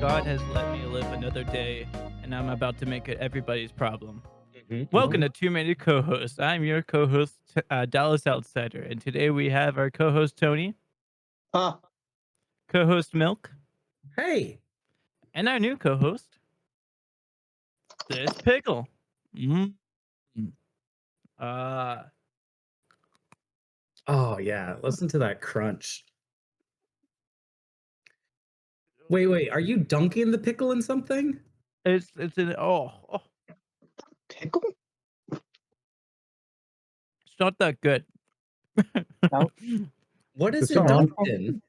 God has let me live another day, and I'm about to make it everybody's problem. Welcome Mhm. to Too Many Co-Hosts. I'm your co-host, Dallas Outsider, and today we have our co-host Tony, Huh. co-host Milk, Hey. and our new co-host, this Pickle. Mm. Uh, Oh yeah. Listen to that crunch. Wait. Are you dunking the pickle in something? it's an Pickle? it's not that good. No. What Is is this it thing on? dunked in?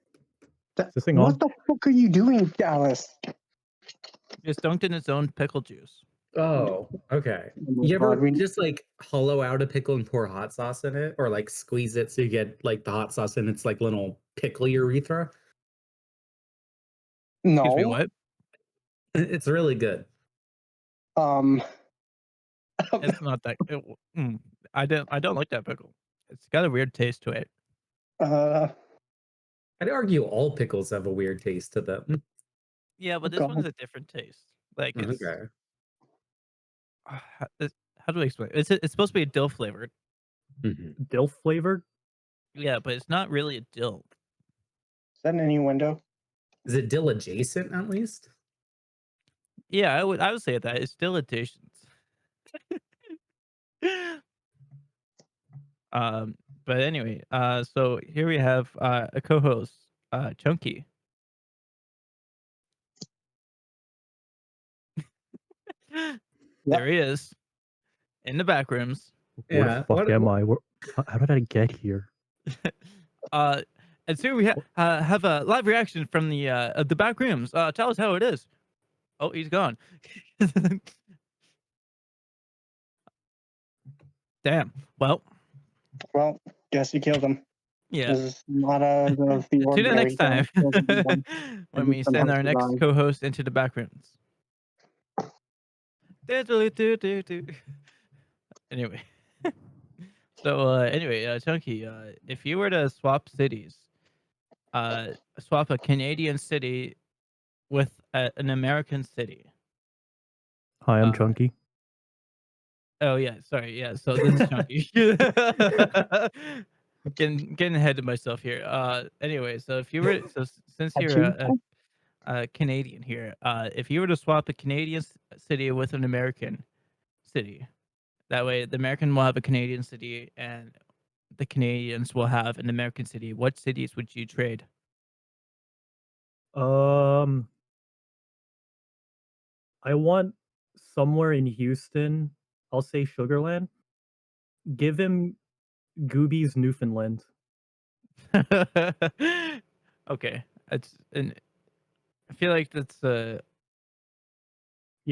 Is this thing What on? the fuck are you doing, Dallas? Just dunked in its own pickle juice. Oh, okay. Oh my You ever God, we- just like hollow out a pickle and pour hot sauce in it, or like squeeze it so you get like the hot sauce in its like little pickle urethra? Excuse me, No. what? It's really good. Um. It's not that. I don't like that pickle. It's got a weird taste to it. uh. I'd argue all pickles have a weird taste to them. Yeah, but this God. one's a different taste. Like it's Okay. how do I explain it? It's supposed to be a dill flavored. Mhm. Dill flavored? Yeah, but it's not really a dill. Is that an innuendo? Is it dill adjacent at least? Yeah, I would say that it's still additions. um, but anyway, so here we have a co-host, Chunky. There he is in the back rooms. Where Yeah. the fuck am I? How did I get here? Uh, and so we have a live reaction from the back rooms. Tell us how it is. Oh, he's gone. Damn. Well, Well, guess you killed him. yeah. This is not a the Tune in ordinary. next time One. when we send our next survive. co-host into the back rooms. Anyway, so anyway, Chunky, if you were to swap cities, swap a Canadian city with an American city. Hi, I'm Uh, Chunky. Oh yeah, sorry. Yeah, so this is Chunky. Getting ahead of myself here. Anyway, so if you were since At you're you? a Canadian here, if you were to swap a Canadian city with an American city, that way the American will have a Canadian city and the Canadians will have an American city. What cities would you trade? Um, I want somewhere in Houston. I'll say Sugarland. Give him Gooby's Newfoundland. Okay, it's and I feel like that's You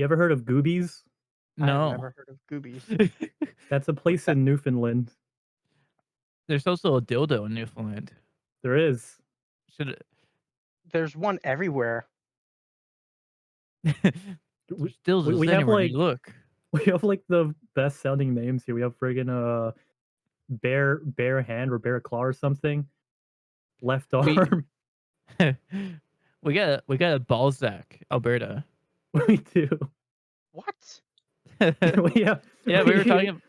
ever heard of Gooby's? I've no. never heard of Goobies. That's a place in Newfoundland. There's also a dildo in Newfoundland. There is. Should There's one everywhere. there's We, dildos we have anywhere like you look. we have like the best sounding names here. We have friggin' bear hand or bear claw or something. Left We arm. we got a Balzac, Alberta. We do. What? Yeah. Yeah, we were talking.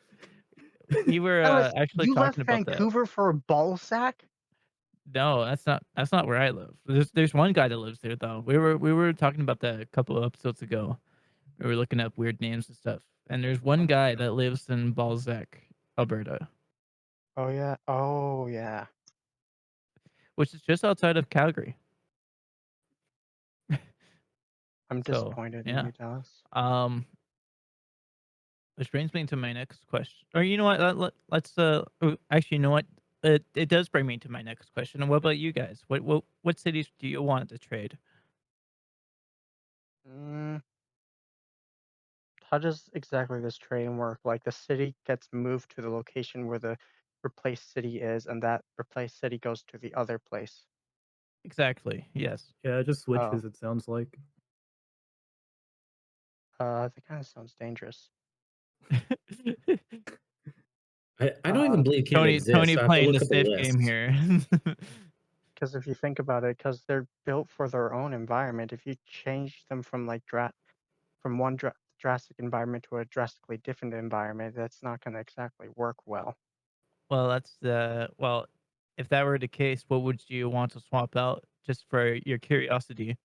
We were Dallas, actually you left talking about that. Vancouver for a ball sack? No, that's not where I live. There's one guy that lives there though. We were talking about that a couple of episodes ago. We were looking up weird names and stuff. And there's one guy that lives in Balzac, Alberta, Oh yeah. Oh yeah. which is just outside of Calgary. I'm So disappointed in yeah. you, Dallas. Which brings me to my next question. Or you know what? Let's actually, you know what? It does bring me to my next question. And what about you guys? What cities do you want to trade? Mm, how does exactly this train work? Like the city gets moved to the location where the replaced city is, and that replaced city goes to the other place. Exactly. Yes. Yeah, it just Oh, switches, it sounds like. that kind of sounds dangerous. I don't even believe Canada Tony exists. So I have to playing look the up a safe game list. here. because if you think about it, because they're built for their own environment. If you change them from like from one drastic environment to a drastically different environment, that's not going to exactly work well. Well, well, if that were the case, what would you want to swap out just for your curiosity?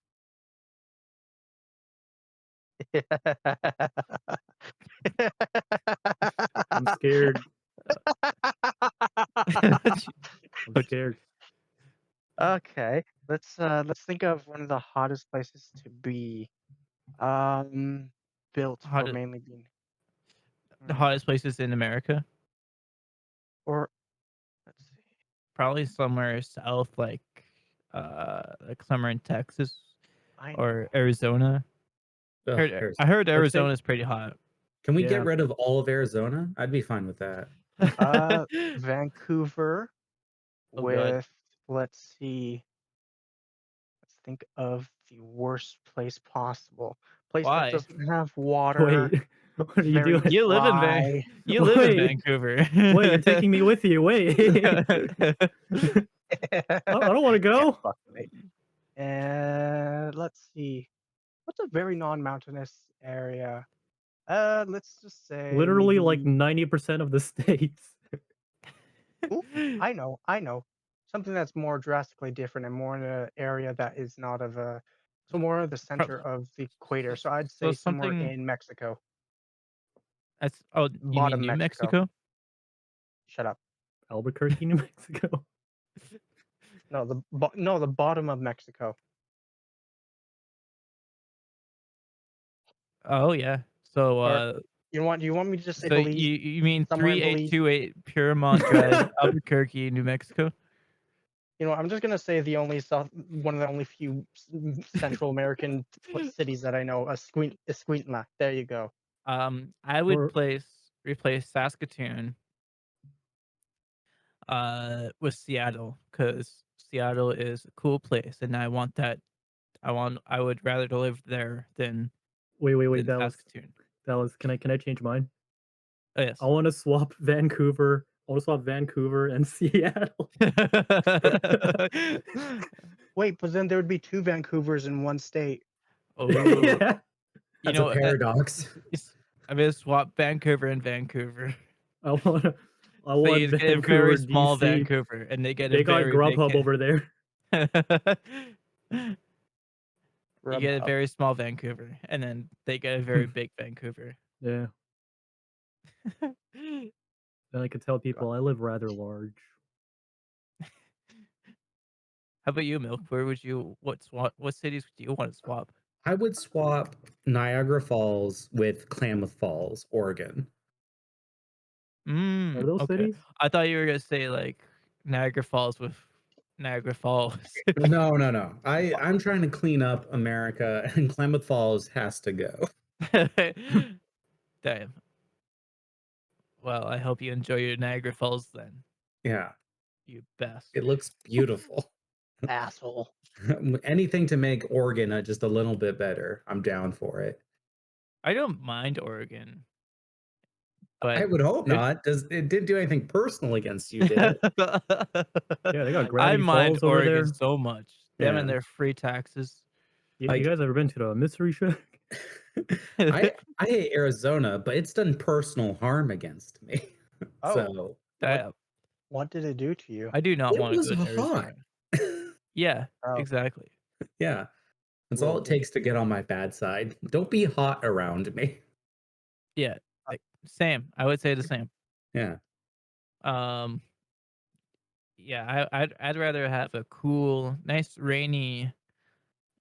I'm scared. I'm Which- scared. Okay, let's think of one of the hottest places to be. Built for Hot, mainly being. the hottest places in America? Or let's see. Probably somewhere south, like somewhere in Texas I or know. Arizona. Ugh, I heard Let's say- Arizona's pretty hot. Can we Yeah. get rid of all of Arizona? I'd be fine with that. Vancouver Oh, God. with, let's see. Let's think of the worst place possible. Place that Why? doesn't have water. Wait, what are you very doing? You live in dry. You live in Wait. Vancouver. Wait, you're taking me with you. Wait. I don't want to Yeah, go. fuck me. And let's see. What's a very non-mountainous area? Let's just say Literally like maybe... 90% of the states. Ooh, I know. Something that's more drastically different and more in an area that is not of a... So more of the center of the equator. So I'd So say somewhere something in Mexico. that's you mean Bottom New Mexico. Mexico? Shut up. Albuquerque, New Mexico. No, the bottom of Mexico. Oh yeah. So Or you want me to just say so Belize? you mean Somewhere in Belize? 3828 Piermont Drive, Albuquerque, New Mexico? You know, I'm just gonna say one of the only few Central American cities that I know. Escuintla. There you go. I would Or- replace Saskatoon with Seattle, because Seattle is a cool place and I would rather to live there than Wait, Dallas. Saskatoon. Dallas, can I change mine? Oh, yes. I want to swap Vancouver. I want to swap Vancouver and Seattle. Wait, but then there would be two Vancouvers in one state. Oh, Yeah. That's know, a paradox. I'm gonna swap Vancouver and Vancouver. I want So you get a Vancouver, very small DC. Vancouver, and they get They a got very big. Grubhub over there. You get a Grubhub. very small Vancouver, and then they get a very big Vancouver. Yeah. Then I could tell people I live rather large. How about you, Milk? Where would you what cities do you want to swap? I would swap Niagara Falls with Klamath Falls, Oregon. Are those Okay. cities? I thought you were gonna say like Niagara Falls with Niagara Falls. No. I'm trying to clean up America, and Klamath Falls has to go. Damn. Well, I hope you enjoy your Niagara Falls then. Yeah, You best. it looks beautiful. Asshole. Anything to make Oregon just a little bit better, I'm down for it. I don't mind Oregon, I but would hope it- not. It didn't do anything personal against you, did it? Yeah, they got I Gravity mind Falls over Oregon there. so much. Them and Yeah. their free taxes. You Like- guys ever been to the Mystery Shack? I hate Arizona, but it's done personal harm against me. Oh. So What did it do to you? I do not it want to was go to hot. Arizona. Yeah, Oh. exactly. Yeah, that's all it takes to get on my bad side. Don't be hot around me. Yeah, like, same. I would say the same. Yeah. Yeah, I'd rather have a cool, nice, rainy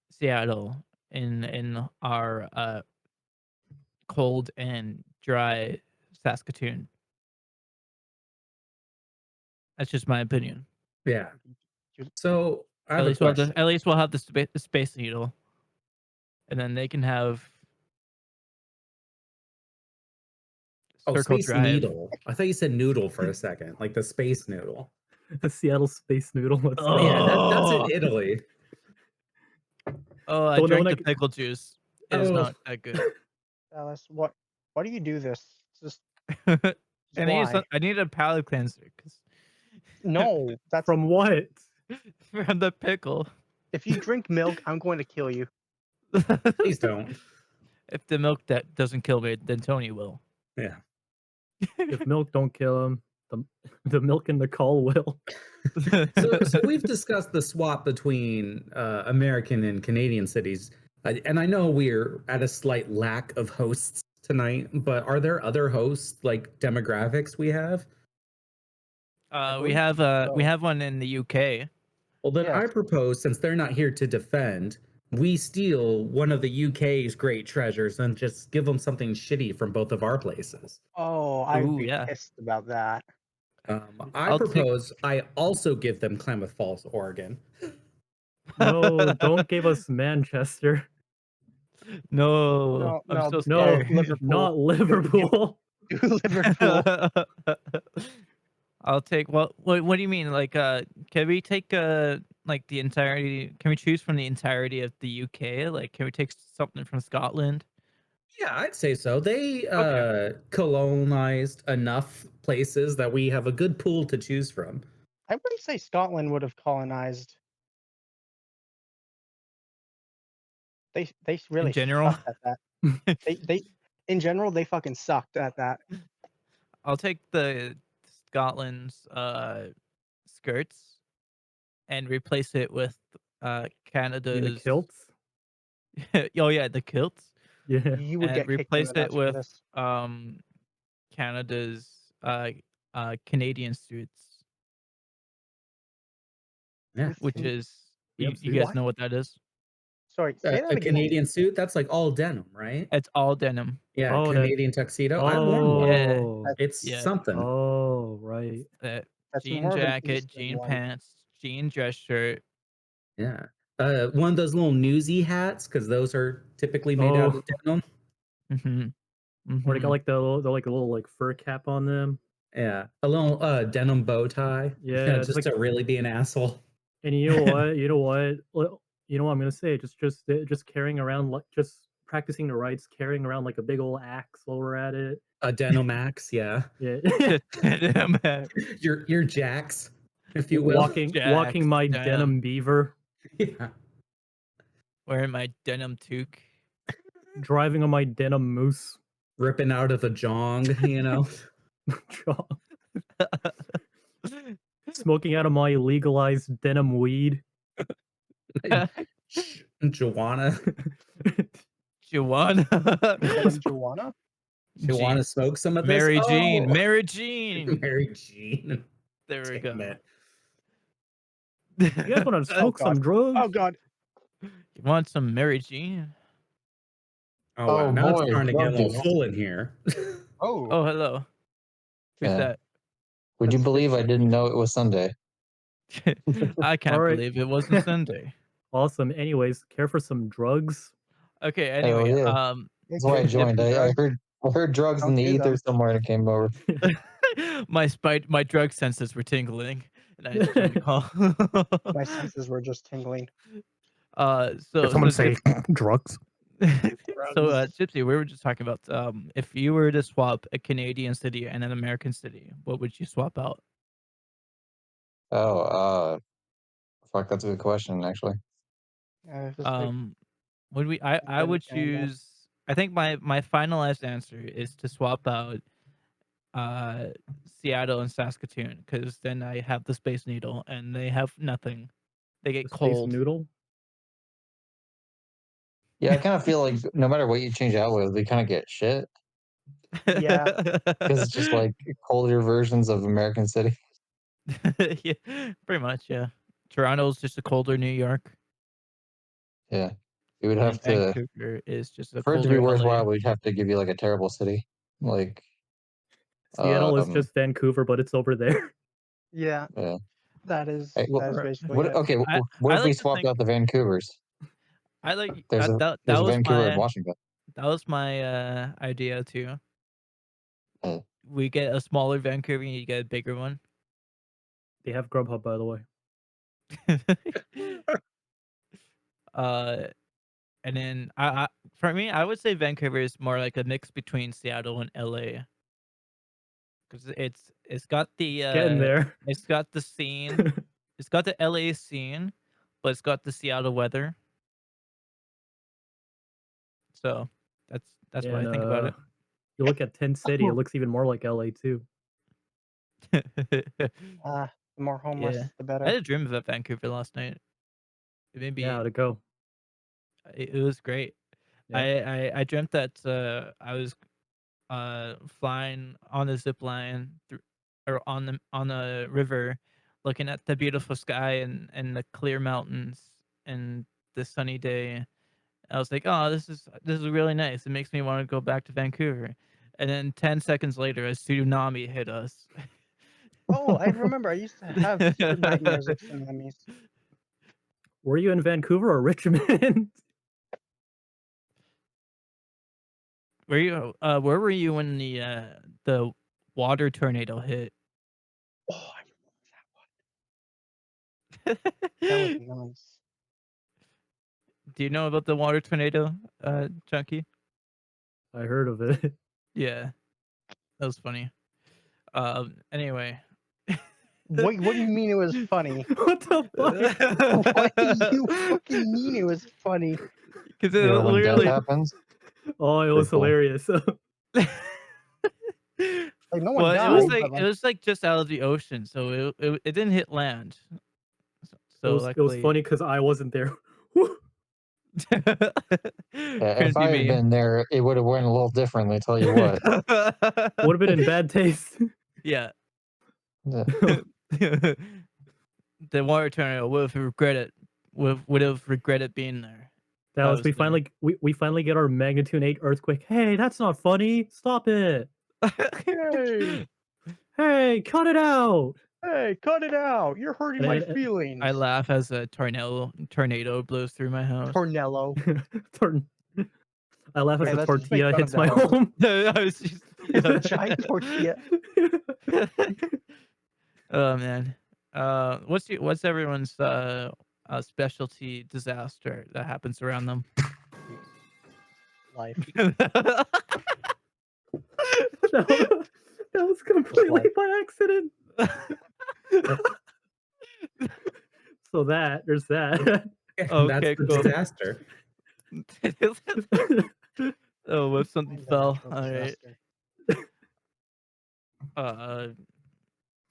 Seattle in our cold and dry Saskatoon. That's just my opinion. Yeah. You- So I have a question. At least we'll have the Space Needle, and then they can have Circle Space Drive. Needle. I thought you said noodle for a second, like the space noodle. The Seattle Space Noodle. What's Oh. that? Yeah, that's in Italy. Oh, I Don't know drank when the pickle juice. It is Oh. not that good. Alice, why do you do this? Just I why? need a palate cleanser because No, that's From what? From the pickle. If you drink milk, I'm going to kill you. Please don't. If the milk that doesn't kill me, then Tony will. Yeah. If milk don't kill him, the milk in the call will. So we've discussed the swap between American and Canadian cities, and I know we're at a slight lack of hosts tonight, but are there other hosts like demographics we have? We have one in the UK. Well, then I Yes. propose, since they're not here to defend, we steal one of the UK's great treasures and just give them something shitty from both of our places. Oh, I would Ooh, be yeah. pissed about that. I I'll take- propose I also give them Klamath Falls, Oregon. No, don't give us Manchester. No, No, I'm no, so No, scared. Liverpool. not Liverpool. Do Liverpool. I'll take what do you mean? Like can we take like the entirety, can we choose from the entirety of the UK? Like can we take something from Scotland? Yeah, I'd say so. They Okay. colonized enough places that we have a good pool to choose from. I wouldn't say Scotland would have colonized. They really general? sucked at that. They in general they fucking sucked at that. I'll take the Scotland's skirts and replace it with In the Canada's kilts. oh yeah, the kilts. Yeah. You would And get kicked in replace the it nuts for with this. Canada's Canadian suits, Yeah. which With- is Yep, you guys what? know what that is? Sorry, say that A again. Canadian suit, that's like all denim, right? It's all denim. Yeah, Oh, that- Canadian tuxedo. I worn one. Yeah. Oh. It's Yeah. something. Oh, right. That's Jean more of an jacket, Eastern jean one. pants, jean dress shirt. Yeah. One of those little newsy hats, because those are typically made out of denim. Or they got like the little like fur cap on them. Yeah. A little denim bow tie. Yeah, Just like- to really be an asshole. And you know what? You know what? You know what I'm gonna say? Just carrying around, like, just practicing the rights, carrying around like a big old axe while we're at it. A denim axe, yeah. Yeah. Your jacks, if you will. walking Jacks, my denim. denim beaver, Yeah. Wearing my denim toque. driving on my denim moose. Ripping out of a jong, you know. Smoking out of my legalized denim weed. Joanna. Joanna. Denim Joanna? Joanna smoke some of this. Mary Jean. Oh! Mary Jean. Mary Jean. There we go. Damn it. You guys want to smoke some God. drugs? Oh god. You want some Mary Jean? Oh, wow. Oh, Now boy, it's starting to get a drug little deal. full in here. Oh. Oh, hello. Who's Yeah. Would you That's believe I different. didn't know it was Sunday? that? I can't Alright. believe it wasn't Sunday. Awesome. Anyways, care for some drugs? Okay, Hell anyway, yeah. That's why I Okay, joined. different drugs. I heard drugs in Don't the do ether them. somewhere and it came over. my drug senses were tingling, and I just joined the call. My senses were just tingling. So drugs? Gypsy, we were just talking about if you were to swap a Canadian city and an American city, what would you swap out? Oh, fuck, that's a good question, actually. Would we? I would Canada. choose. I think my finalized answer is to swap out Seattle and Saskatoon, because then I have the Space Needle and they have nothing. They get Space cold. noodle? Yeah, I kind of feel like no matter what you change out with, we kind of get shit Yeah. because it's just like colder versions of American City. Yeah, pretty much. Yeah, Toronto's just a colder New York. Yeah, we would And have to, Vancouver is just a for it to be colder LA. worthwhile, we'd have to give you like a terrible city. Like, Seattle is just Vancouver, but it's over there. Yeah. Yeah. That is Hey, well, that is Right. basically what, it. okay, I what if we like to swapped think- out the Vancouvers? I like There's a that there's a was Vancouver in my Washington. that was my idea too. Oh. We get a smaller Vancouver, and you get a bigger one. They have Grubhub, by the way. And then I for me, I would say Vancouver is more like a mix between Seattle and LA, because it's got the Getting there. it's got the scene, It's got the LA scene, but it's got the Seattle weather. So that's what I And think about it. you look at Tent City, it looks even more like LA too. The more homeless, Yeah, the I better. had a dream about Vancouver last night. It made Yeah, me. how'd it go? It was great. Yeah. I dreamt that I was flying on a zip line or on the river, looking at the beautiful sky and the clear mountains and the sunny day. I was like, oh, this is really nice. It makes me want to go back to Vancouver. And then 10 seconds later, a tsunami hit us. Oh, I remember. I used to have nightmares of tsunamis. Were you in Vancouver or Richmond? Where were you when the water tornado hit? Oh, I remember that was nice. Do you know about the water tornado, Chunky? I heard of it. Yeah, that was funny. Anyway. What do you mean it was funny? What the fuck? What do you fucking mean it was funny? Because it You know, when death literally. happens. Oh, it was cool. hilarious. Like no one Well, died, but it like was like just out of the ocean, so it didn't hit land. So it was luckily, funny because I wasn't there. If couldn't be I had me. been there, it would have went a little differently. Tell you what. Would have been in bad taste. Yeah. Yeah. The water tornado would have regretted being there. That was we finally get our magnitude 8 earthquake. Hey, that's not funny. Stop it. hey, Hey, cut it out. hey, cut it out! You're hurting my And- feelings. I laugh as a tornado blows through my house. Tornello. I laugh as Hey, a let's just make tortilla fun hits of my that. home. I was just, It's a giant tortilla. Oh man. What's everyone's specialty disaster that happens around them? Life. that was completely by accident. So there's that. Okay, That's the cool. disaster. Oh, what something The fell. natural All right. disaster.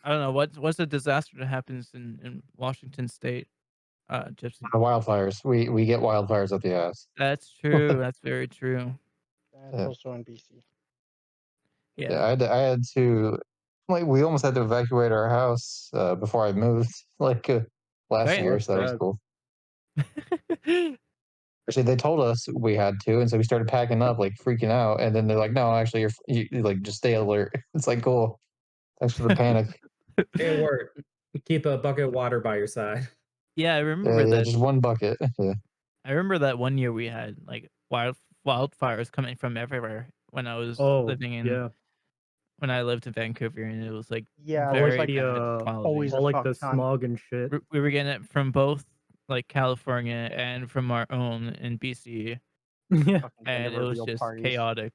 I don't know what's a disaster that happens in Washington State, Gypsy. Wildfires. We get wildfires up the ass. That's true. That's very true. That's Yeah. also in BC. Yeah. I had to, like, we almost had to evacuate our house before I moved, like last Right. year. That's So that was bad. cool. Actually, they told us we had to, and so we started packing up, like freaking out. And then they're like, "No, actually, you like just stay alert." It's like, cool. Thanks for the panic. It worked. Keep a bucket of water by your side. Yeah, I remember Yeah, that. just one bucket. Yeah. I remember that one year we had like wildfires coming from everywhere when I was Oh, living in yeah. when I lived in Vancouver, and it was like Yeah, All it was very like bad quality. always all a like fuck the ton. smog and shit. We were getting it from both like California and from our own in BC, Yeah. Fucking and gender it was reveal just parties. chaotic.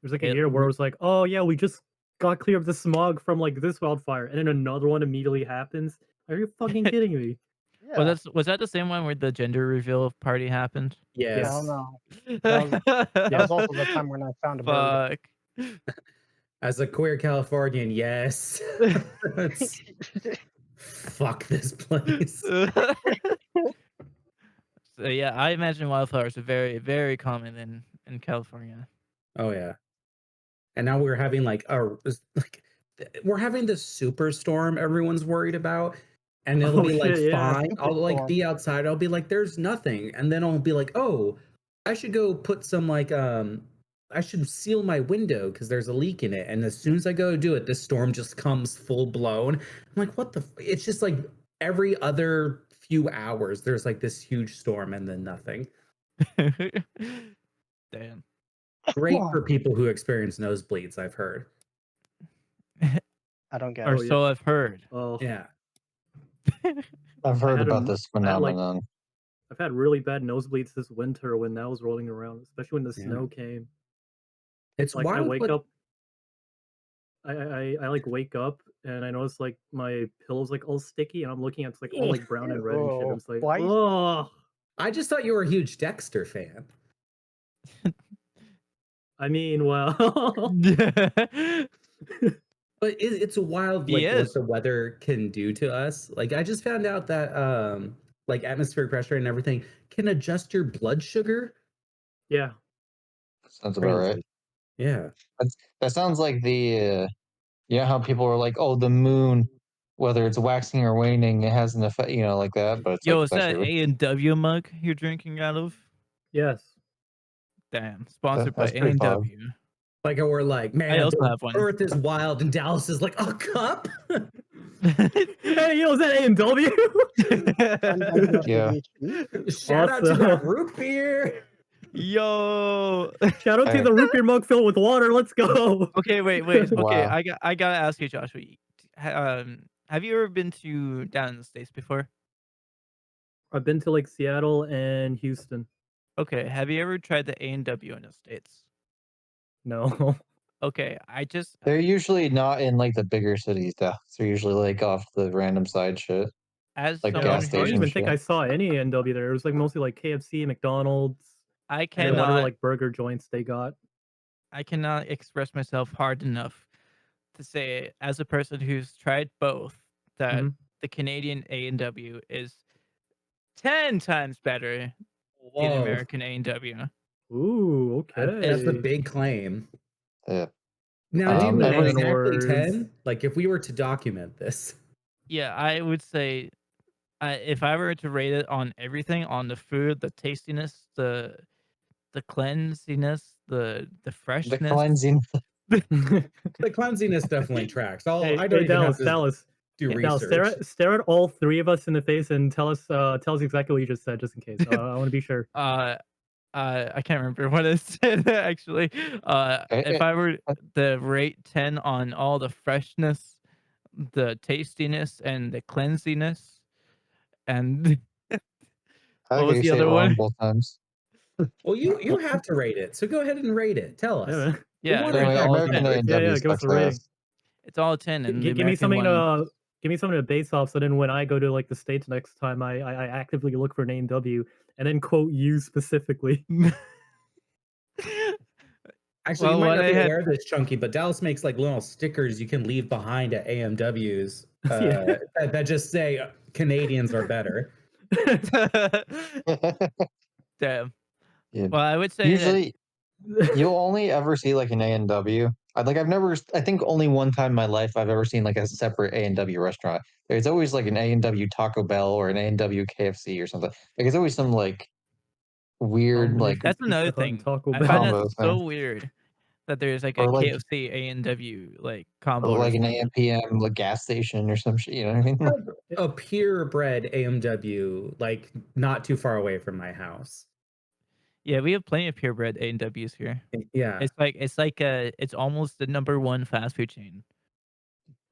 There's like a year where it was like, oh yeah, we just got clear of the smog from like this wildfire, and then another one immediately happens. Are you fucking kidding me? Yeah. Was that the same one where the gender reveal party happened? I Yes. don't know. That was also the time when I found a bird. Fuck. As a queer Californian, yes. Fuck this place. So yeah, I imagine wildfires are very, very common in California. Oh yeah. And now we're having like we're having this superstorm everyone's worried about. And it'll Oh, be like shit, yeah. fine. I'll like Superstorm. be outside. I'll be like, there's nothing. And then I'll be like, oh, I should go put some like I should seal my window because there's a leak in it. And as soon as I go do it, this storm just comes full blown. I'm like, what the it's just like every other few hours there's like this huge storm and then nothing. Damn. Great for people who experience nosebleeds, I've heard. I don't get Or it. Oh, yeah. so I've heard. Oh, Yeah. I've heard had about this I had, like- phenomenon. I've had really bad nosebleeds this winter when that was rolling around, especially when the Yeah. snow came. It's Like I wild, wake but up I like wake up and I notice like my pillow's like all sticky and I'm looking at it's like all like brown and red and shit. I'm Oh, just like, why? oh. I just thought you were a huge Dexter fan. I mean, well, But it's wild, He like what is. the weather can do to us. Like I just found out that like atmospheric pressure and everything can adjust your blood sugar. yeah. Sounds about right. Crazy. Yeah. That sounds like the you know how people are like, oh, the moon, whether it's waxing or waning, it has an effect, you know, like that. But it's Yo, like is that especially A&W mug you're drinking out of? Yes. Damn, sponsored by that's pretty fun. A&W. Like we're like, I man, also the have one. Earth is wild, and Dallas is like a cup. Hey, yo, is that A&W? I'm not Yeah. ADHD. Shout out to that Awesome. root beer. Yo. Shout out to Hey. the root beer mug filled with water. Let's go. Okay, wait. Okay, Wow. I gotta ask you, Joshua. Have you ever been down in the States before? I've been to like Seattle and Houston. Okay, have you ever tried the A&W in the States? No. Okay, They're usually not in like the bigger cities, though. They're usually like off the random side shit, as like Yeah, someone gas I don't station even who's think shit. I saw any A&W there. It was like mostly like KFC, McDonald's, I and then whatever cannot like burger joints they got. express myself hard enough to say, as a person who's tried both, that hmm the Canadian A&W is 10 times better than Whoa, American A&W. Ooh, that's a okay. big claim. Yeah. Now, do you Big mean Every man exactly words. 10? Like if we were to document this. Yeah, I would say if I were to rate it on everything, on the food, the tastiness, the cleansiness, the the freshness. cleansing. The cleansiness definitely tracks. I don't Hey, even have to Dallas. do Dallas, research. stare at all three of us in the face and tell us exactly what you just said, just in case. I want to be sure. I can't remember what it said actually. If I were to rate 10 on all the freshness, the tastiness, and the cleansiness, and I what think was you the say it other wrong one? both times. Well, you have to rate it. So go ahead and rate it. Tell us. Yeah, man. We Yeah, I want rate to it Anyway, hear all the American 10. A and Yeah, W give us sucks a rating. ass. It's all 10, and the Give me American something one. to base off, so then when I go to like the States next time, I actively look for an A&W and then quote you specifically. Actually, you Well, might what not I be had. aware of this, Chunky, but Dallas makes like little stickers you can leave behind at AMWs Yeah. that just say Canadians are better. Damn. Yeah. Well, I would say that. Usually, you'll only ever see like an A&W. I've never. I think only one time in my life I've ever seen like a separate A&W restaurant. There's always like an A&W Taco Bell or an A&W KFC or something. Like it's always some like weird like Combination That's another Pizza Hut and thing. Taco I find that combo Bell. thing, so weird that there's like a or like KFC A&W like combo or like an something. AM/PM like gas station or some shit. You know what I mean? Have a purebred AMW like not too far away from my house. Yeah, we have plenty of purebred A&Ws here. Yeah. It's almost the number one fast food chain.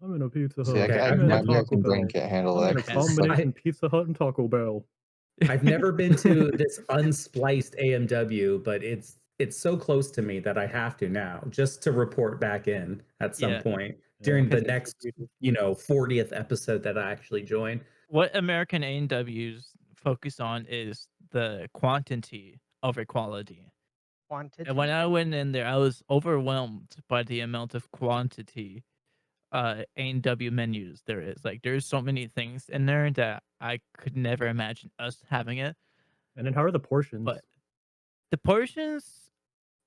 I'm in a Pizza See, Hut. Okay, I'm I've in a my never Taco American brain Bell. can't handle I'm that. in a 'Cause it's like, combination Pizza Hut and Taco Bell. I've never been to this unspliced AMW, but it's so close to me that I have to now just to report back in at some Yeah. point Yeah. during the Because next 40th episode that I actually join. what American A&Ws focus on is the quantity over quality. Quantity. And when I went in there, I was overwhelmed by the amount of quantity A&W menus there is. Like, there's so many things in there that I could never imagine us having it. And then how are the portions? But the portions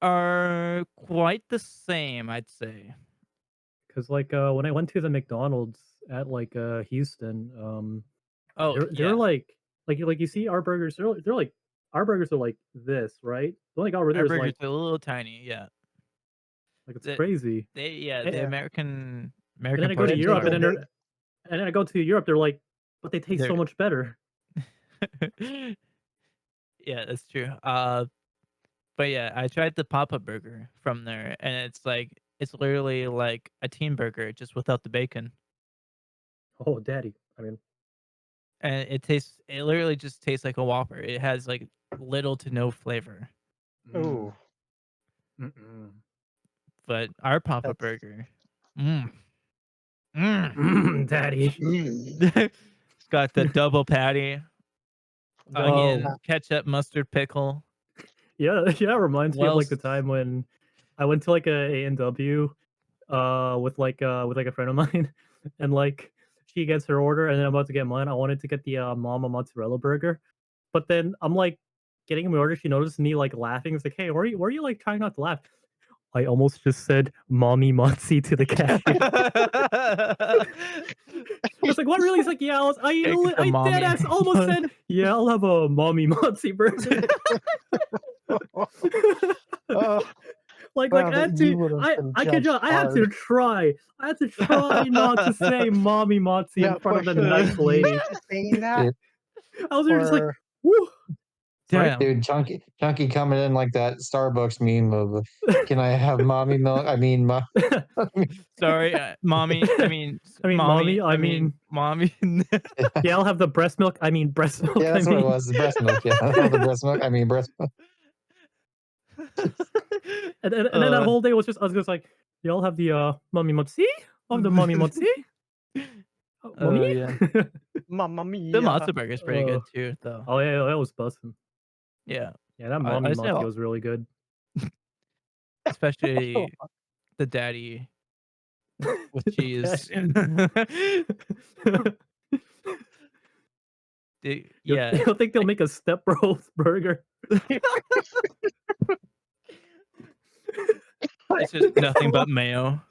are quite the same, I'd say. Because like when I went to the McDonald's at like Houston, Oh, they're yeah. like you see our burgers, they're like our burgers are like this, right? The only guy over there Our is burgers like are a little tiny, yeah. it's The, crazy. the Yeah. American And then I go to portions Europe, are. and then I go to Europe, they're like, but they taste so They're much better. yeah, that's true. But yeah, I tried the pop-up burger from there, and it's literally like a teen burger just without the bacon, Oh, daddy. I mean, and it literally just tastes like a Whopper. It has like little to no flavor. Ooh, mm-mm. But our pop-up that's burger, Mm. Mm. Daddy. It's got the double patty, onion, ketchup, mustard, pickle. Yeah, yeah, it reminds me of like the Wells. time when I went to like a A&W with like a friend of mine and like she gets her order and then I'm about to get mine. I wanted to get the mama mozzarella burger. But then I'm like getting my order, she noticed me like laughing. It's like, "Hey, where are you like trying not to laugh?" I almost just said mommy mozzie to the cashier. I was like, "What really?" He's like, "Yeah, I dead ass almost said, yeah, I'll have a mommy mozzie burger." Like Wow, I that had you to, would have been I could judged I had to hard. try. I had to try not to say mommy mozzie in Now, front of the question, are nice you lady. used to saying that? Dude, I was there just like, Or woo. Sorry? Damn. dude, Chunky coming in like that Starbucks meme of, "Can I have mommy milk?" I mean, Sorry, mommy. I mean, I mean, mommy. mommy, I mean, mommy. yeah, I'll have the breast milk. I mean, breast milk. yeah, I that's what it mean. was. The breast milk. Yeah, the breast milk. I mean, breast milk. And then that whole day was just, I was just like, y'all have the mommy mozzie? I'll have the mommy mozzie? Mommy? yeah. Mamma The mia. matzo burger is pretty good too, though. Oh yeah, that was busting. Yeah, Yeah, that I mommy say mozzie was really good. especially the daddy with cheese. Yeah, You don't think they'll make a step bros burger? it's just nothing but mayo.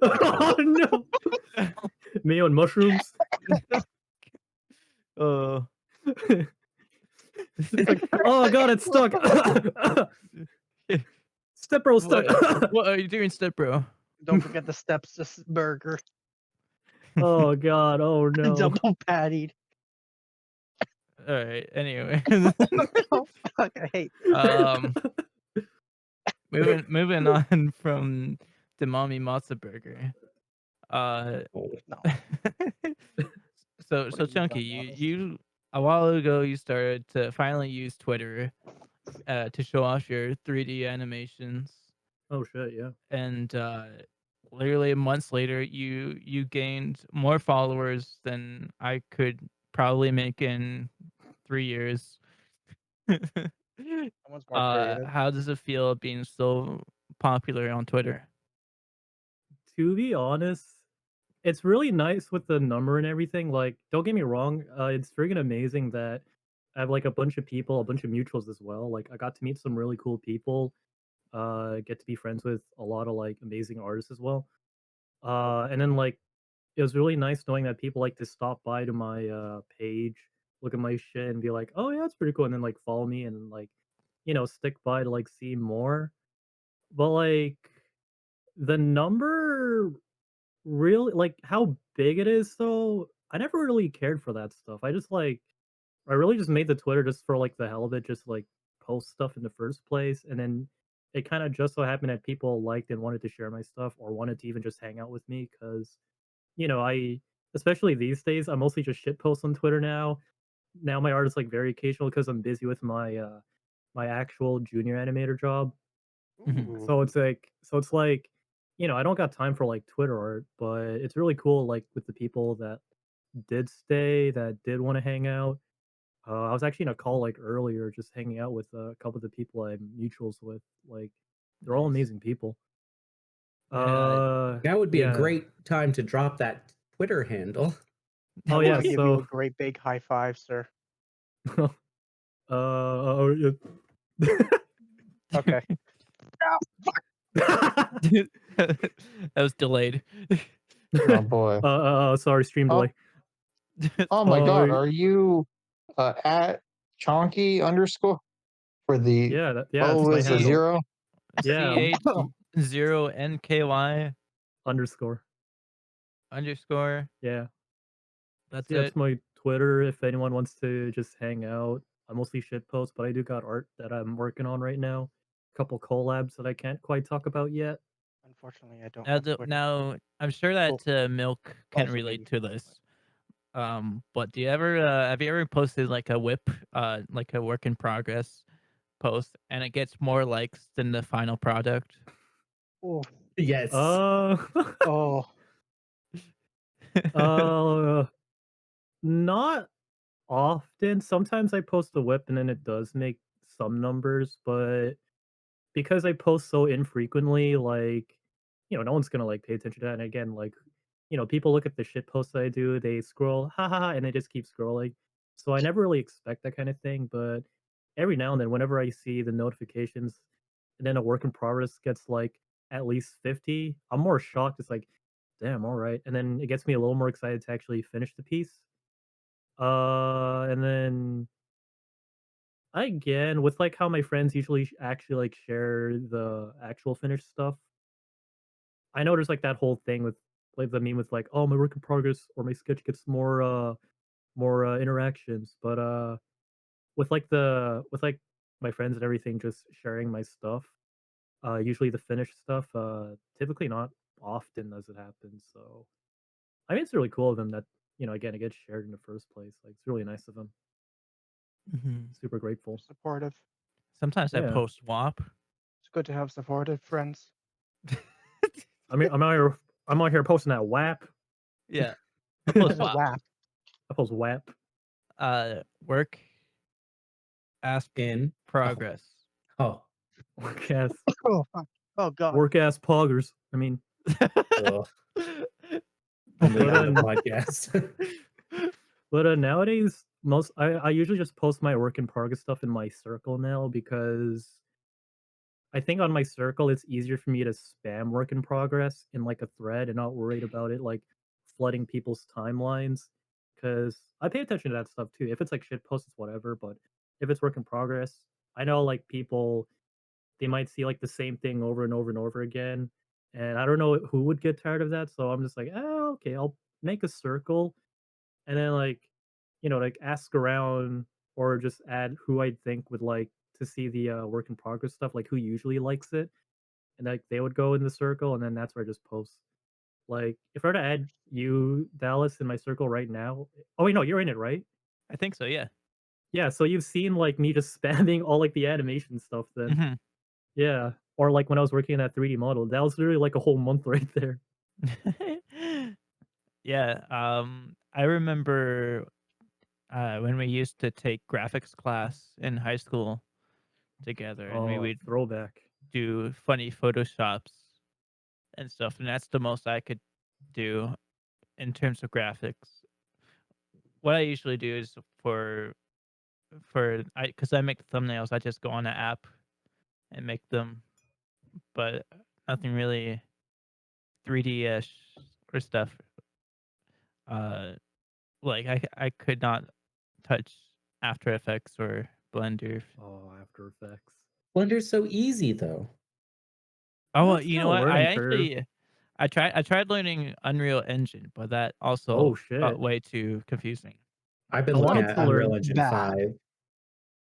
Oh no! Mayo and mushrooms. Oh, It's like, oh god, it's stuck. Step bro stuck. what are you doing, step bro? Don't forget the steps burger. Oh god, oh no. Double pattied. All right. Anyway, Oh, fuck, I hate this. moving on from the mommy matzo burger. No. So What have you Chunky, done, Alice? you a while ago you started to finally use Twitter to show off your 3D animations, Oh shit, yeah. and literally months later, you gained more followers than I could probably make in 3 years. Someone's more creative. How does it feel being so popular on Twitter? To be honest, it's really nice with the number and everything. Like, don't get me wrong, it's freaking amazing that I have like a bunch of people, a bunch of mutuals as well. Like, I got to meet some really cool people. Get to be friends with a lot of like amazing artists as well. And then like it was really nice knowing that people like to stop by to my page, look at my shit, and be like, "Oh yeah, that's pretty cool," and then like follow me and like stick by to like see more. But like the number really like how big it is though, I never really cared for that stuff. I really just made the Twitter just for like the hell of it, just like post stuff in the first place, and then it kind of just so happened that people liked and wanted to share my stuff or wanted to even just hang out with me because I especially these days I mostly just shit post on Twitter now. Now my art is like very occasional because I'm busy with my actual junior animator job. Mhm. Ooh. So it's like, I don't got time for like Twitter art, but it's really cool like with the people that did stay, that did want to hang out. I was actually in a call like earlier, just hanging out with a couple of the people I'm mutuals with. Like, they're all Nice. amazing people. That would be a Yeah. great time to drop that Twitter handle. I Oh want yeah. to give you a So, great big high five, sir. yeah. Okay. That was delayed. Oh boy. Sorry, stream Oh, delay. oh my God. Uh, Are you at Chonky underscore for the yeah, that's O my is a handle. zero? Yeah, CH0NKY underscore. underscore. Yeah. That's So yeah, it. that's my Twitter. If anyone wants to just hang out, I mostly shit post, but I do got art that I'm working on right now. A couple collabs that I can't quite talk about yet. Unfortunately, I don't Now, have Twitter. now I'm sure that Milk can Also relate maybe to Facebook. this. But do you ever have you ever posted like a WIP, like a work in progress post, and it gets more likes than the final product? Oh, Yes. Oh, Not often. Sometimes I post the whip and then it does make some numbers, but because I post so infrequently, like, no one's gonna like pay attention to that. And again, like, people look at the shit posts I do, they scroll, ha ha ha, and they just keep scrolling. So I never really expect that kind of thing, but every now and then, whenever I see the notifications and then a work in progress gets like at least 50, I'm more shocked. It's like, damn, all right. And then it gets me a little more excited to actually finish the piece. And then again, with like how my friends usually actually like share the actual finished stuff, I know there's like that whole thing with like the meme with like, oh, my work in progress or my sketch gets more interactions. But with like my friends and everything just sharing my stuff, usually the finished stuff, typically not often does it happen. So I mean it's really cool of them that, again it gets shared in the first place. Like it's really nice of them. Mhm. Super grateful. supportive. Sometimes I Yeah. post WAP. It's good to have supportive friends. I mean I'm out here posting that WAP. Yeah, I post WAP. WAP. I post WAP. Work as In progress. Oh, Work ass Oh, fuck. Oh God. work ass poggers. I mean ugh. Only But, on the podcast. but nowadays I usually just post my work in progress stuff in my circle now because I think on my circle it's easier for me to spam work in progress in like a thread and not worried about it like flooding people's timelines. Cause I pay attention to that stuff too. If it's like shit posts, it's whatever. But if it's work in progress, I know like people they might see like the same thing over and over and over again. And I don't know who would get tired of that. So I'm just like, oh, okay, I'll make a circle and then like, like ask around or just add who I think would like to see the work in progress stuff, like who usually likes it. And like they would go in the circle and then that's where I just post. Like if I were to add you, Dallas, in my circle right now. Oh wait, no, you're in it, right? I think so. Yeah. Yeah, so you've seen like me just spamming all like the animation stuff then. Mhm. Yeah. Or like when I was working in that 3D model, that was literally like a whole month right there. Yeah. I remember when we used to take graphics class in high school together, and we Oh, would throwback. do funny photoshops and stuff, and that's the most I could do in terms of graphics. What I usually do is for I because I make the thumbnails, I just go on an app and make them, but nothing really 3D ish or stuff. Uh, like I could not touch After Effects or Blender. Oh, After Effects. Blender's so easy though. Oh, well, It's you got know a what? I learning curve. actually I tried learning Unreal Engine, but that Oh also got shit. way too confusing. I've I been looking wanted at to Unreal learn Engine bad. 5.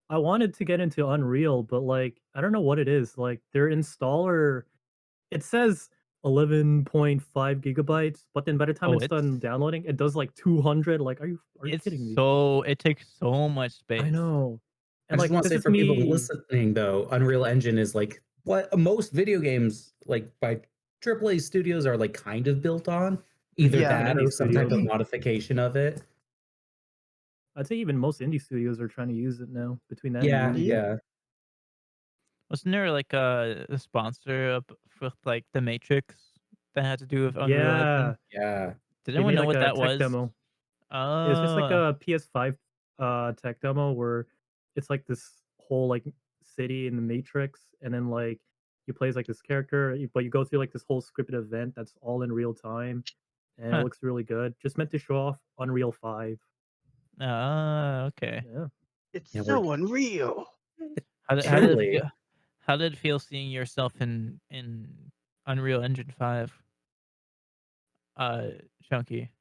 I wanted to get into Unreal, but like I don't know what it is. Like their installer it says 11.5 gigabytes, but then by the time Oh, it's done downloading, it does like 200. Like are you kidding me? it takes so much I space. know. I And just like want to this say is for people me. listening though, Unreal Engine is like what most video games like by AAA studios are like kind of built on. Either Yeah, Yeah. and that indie or some type studios. of modification of it. I'd say even most indie studios are trying to use it now between that and Yeah, Unity. yeah. Wasn't there like a sponsor with like the Matrix that had to do with Unreal Engine? Yeah. Yeah. Did They anyone made know like what a that tech was? demo. It was just like Oh, a PS5 tech demo where it's like this whole like city in the Matrix, and then like you play as like this character, but you go through like this whole scripted event that's all in real time, and it huh. looks really good. Just meant to show off Unreal 5. Oh, okay. Yeah. It's Yeah, so unreal. How did it Truly. feel? How did it feel seeing yourself in Unreal Engine 5? Uh, Chunky,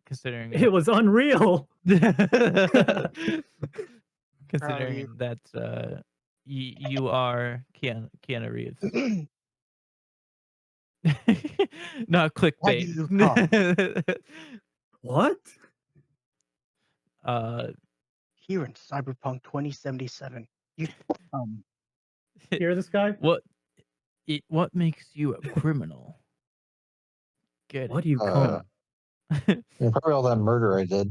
considering It was unreal. Proud of you. considering that you are Keanu Reeves. Not Why do clickbait. you talk? What? uh, Here in Cyberpunk 2077, you Hear this guy? what What makes you a criminal? Get Why it? do you come? Yeah, probably all that murder I did.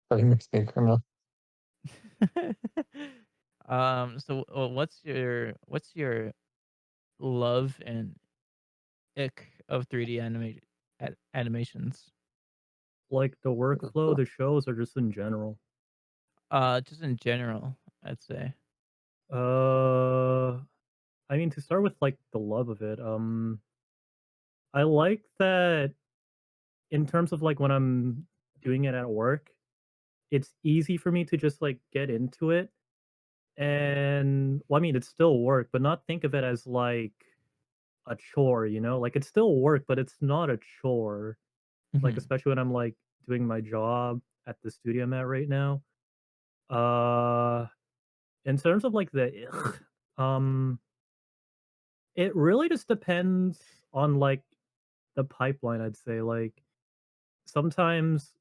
Probably makes me a criminal. So what's your love and ick of 3D animations? Like the workflow, the shows, or just in general? Just in general, I'd say. Uh, I mean, to start with, like the love of it. I like that in terms of like when I'm doing it at work, it's easy for me to just like get into it. And well, I mean, it's still work, but not think of it as like a chore, you know? Like it's still work, but it's not a chore. Like Mhm. especially when I'm like doing my job at the studio I'm at right now. Uh in terms of like the um it really just depends on like the pipeline, I'd say. Like sometimes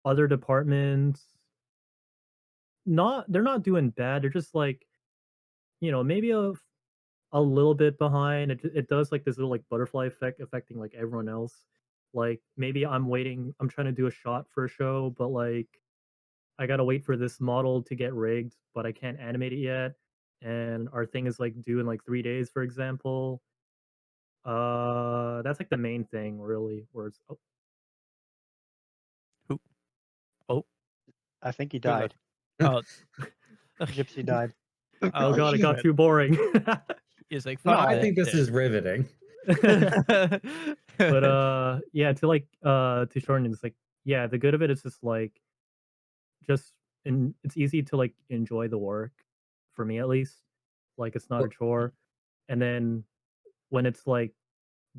other departments they're not doing bad. They're just like, maybe a little bit behind. It does like this little like butterfly effect affecting like everyone else. Like maybe I'm trying to do a shot for a show, but like I gotta wait for this model to get rigged, but I can't animate it yet. And our thing is like due in like 3 days, for example. That's like the main thing really, where it's Who? Oh, I think he who left? died. Oh, Gypsy died. oh oh god, it got shit. too boring. He's like, No, fuck I that think this shit. is riveting. But yeah, to shorten it, it's like, yeah, the good of it is just like just and it's easy to like enjoy the work, for me at least. Like it's not a Well, chore. And then when it's like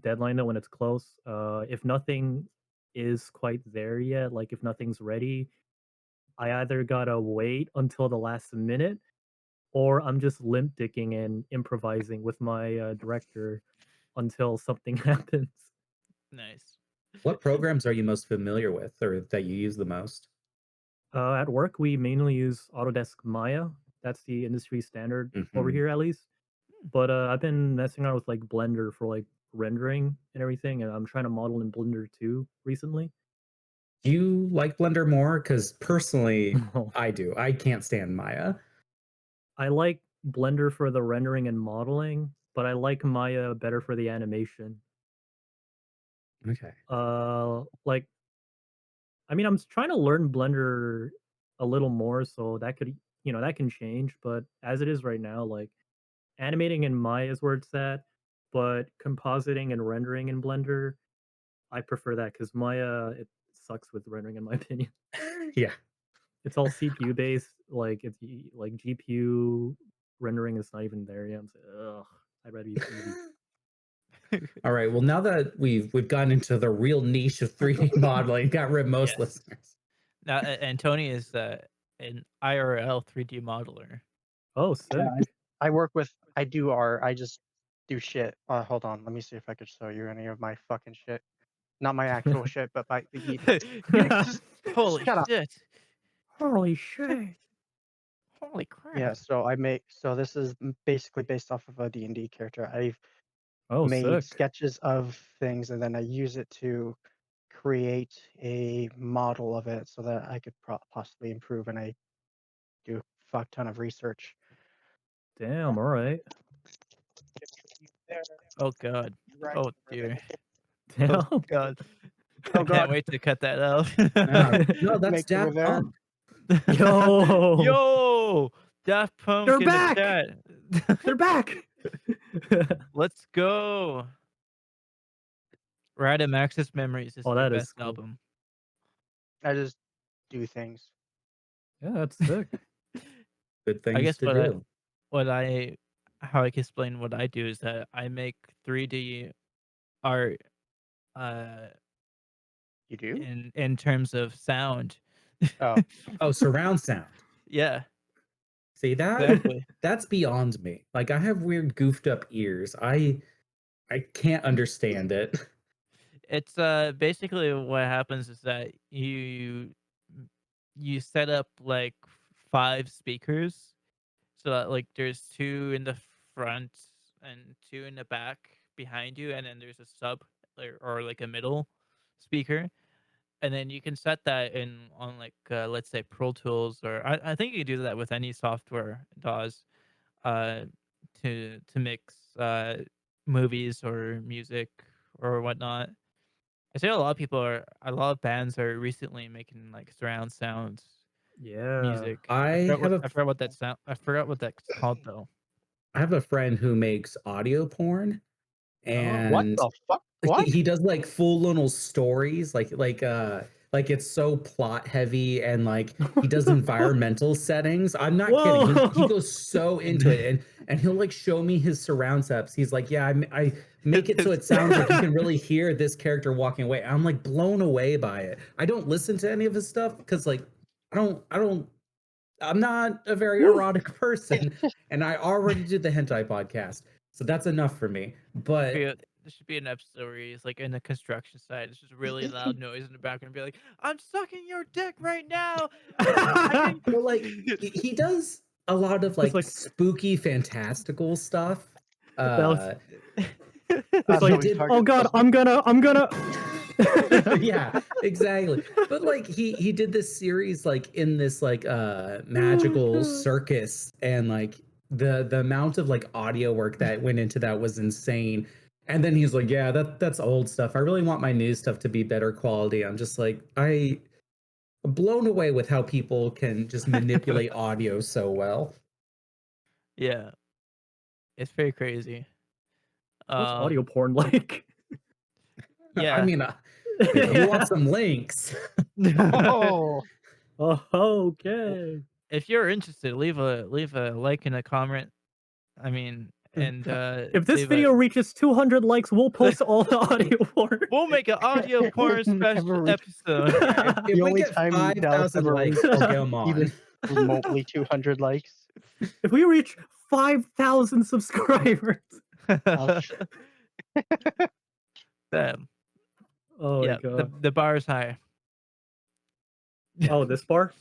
deadline though, when it's close, if nothing is quite there yet, like if nothing's ready, I either gotta wait until the last minute, or I'm just limp dicking and improvising with my director until something happens. Nice. what programs are you most familiar with or that you use the most? At work, we mainly use Autodesk Maya. That's the industry standard over Mhm. here, at least. Hmm. But I've been messing around with like Blender for like rendering and everything, and I'm trying to model in Blender too recently. Do you like Blender more? Because personally, No, I do. I can't stand Maya. I like Blender for the rendering and modeling, but I like Maya better for the animation. Okay. Like I mean, I'm trying to learn Blender a little more, so that could that can change. But as it is right now, like animating in Maya is where it's at, but compositing and rendering in Blender, I prefer that because Maya it sucks with rendering in my opinion. Yeah. It's all CPU based, like like GPU rendering is not even there yet. I'm saying, ugh, I'd rather use Eevee. All right. Well, now that we've gotten into the real niche of 3D modeling, got rid of most Yes. listeners. Now, and Tony is an IRL 3D modeler. Oh, Yeah, sick. I work with. I do art. I just do shit. Hold on. Let me see if I could show you any of my fucking shit. Not my actual shit, but Holy shut up. shit! Holy shit. Holy Yeah. crap! So I make. So this is basically based off of a D&D character. I've Oh, made sick. sketches of things, and then I use it to create a model of it so that I could possibly improve. And I do a fuck ton of research. Damn, all right. Oh god! Right Oh over dear! there. Oh Damn. god! Oh I can't god. wait to cut that out. No, that's Make over Daft there. Punk. Yo. Yo, Daft Punk They're in the back. chat. They're back. Let's go. Random Access Memories is Oh, their that is best cool. album. I just do things. Yeah, that's sick. Good I things guess to do. how I can explain what I do is that I make 3D art uh You do? in terms of sound. Oh, Oh, surround sound. Yeah, See exactly. that's beyond me. Like I have weird goofed up ears. I can't understand it. It's basically what happens is that you set up like 5 speakers so that like there's 2 in the front and two in the back behind you, and then there's a sub or like a middle speaker, and then you can set that in on like let's say Pro Tools, or I think you can do that with any software DAWs, uh, to mix movies or music or whatnot. I see a lot of bands are recently making like surround sound Yeah. music. I have a I forgot what that sound. I forgot what that's called though. I have a friend who makes audio porn, Oh. What and the fuck? What? he does like full little stories, like it's so plot heavy, and like he does environmental settings. I'm not kidding. He Whoa. goes so into it, and he'll like show me his surround setups. He's like, yeah, I make it so it sounds like you can really hear this character walking away. I'm like blown away by it. I don't listen to any of his stuff because like I'm not a very erotic person, and I already did the hentai podcast, so that's enough for me. But There should be an episode where he's like in the construction site. It's just really loud noise in the background. And be like, "I'm sucking your dick right now." but like he does a lot of like, like- spooky, fantastical stuff. That was- That's like, what we target oh god, those- I'm gonna. Yeah, exactly. But like he did this series like in this like magical circus, and like the amount of like audio work that went into that was insane. And then he's like, yeah, that's old stuff. I really want my new stuff to be better quality. I'm just like, I'm blown away with how people can just manipulate audio so well. Yeah, it's very crazy. What's audio porn like? Yeah, I mean, if you want some links, Oh, Oh, okay. if you're interested, leave a like and a comment. I mean, and If this leave video reaches 200 likes, we'll post all the audio porn. we'll make an audio porn special Ever reach- episode. if The we only get time Dallas 5,000 ever likes, reached I'll get them on. even remotely 200 likes. If we reach 5,000 subscribers. Ouch. Damn. Oh Yeah, my god. the bar is high. Oh, this bar?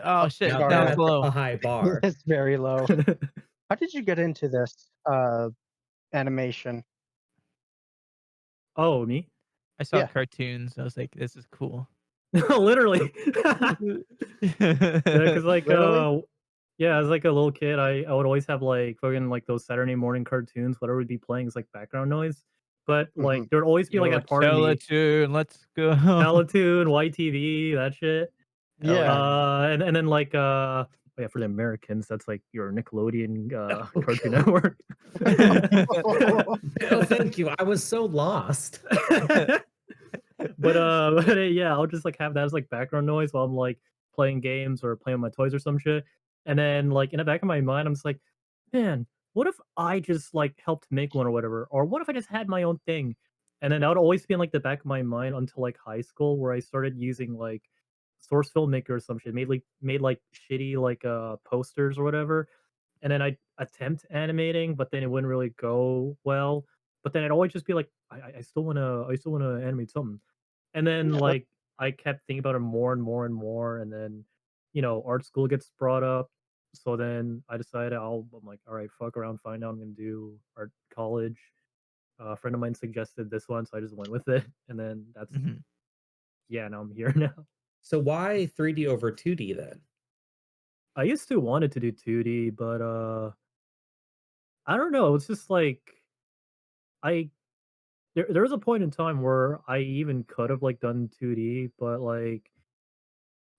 Oh shit, Now that was that's low. a high bar. It's very low. How did you get into this animation? Oh, me? I saw Yeah. cartoons. I was like, this is cool. Literally. Because like Literally? yeah, as like a little kid, I would always have like fucking like those Saturday morning cartoons, whatever would be playing is like background noise. But like there would always be You like were a part of me. Teletoon, let's go. Teletoon, YTV, that shit. Yeah. And then like oh yeah, for the Americans, that's like your Nickelodeon Cartoon Network. Oh, thank you. I was so lost. but yeah, I'll just like have that as like background noise while I'm like playing games or playing with my toys or some shit. And then like in the back of my mind, I'm just like, man, what if I just like helped make one or whatever? Or what if I just had my own thing? And then that would always be in like the back of my mind until like high school, where I started using like Source Filmmaker or some shit, made like shitty like posters or whatever. And then I'd attempt animating, but then it wouldn't really go well. But then I'd always just be like, I still wanna animate something. And then Yeah, like I kept thinking about it more and more and more, and then art school gets brought up. So then I decided I'm like, all right, fuck around, find out I'm gonna do art college. A friend of mine suggested this one, so I just went with it, and then that's Mhm. yeah. Now I'm here now. So why 3D over 2D then? I used to wanted to do 2D, but I don't know. It's just like I there was a point in time where I even could have like done 2D, but like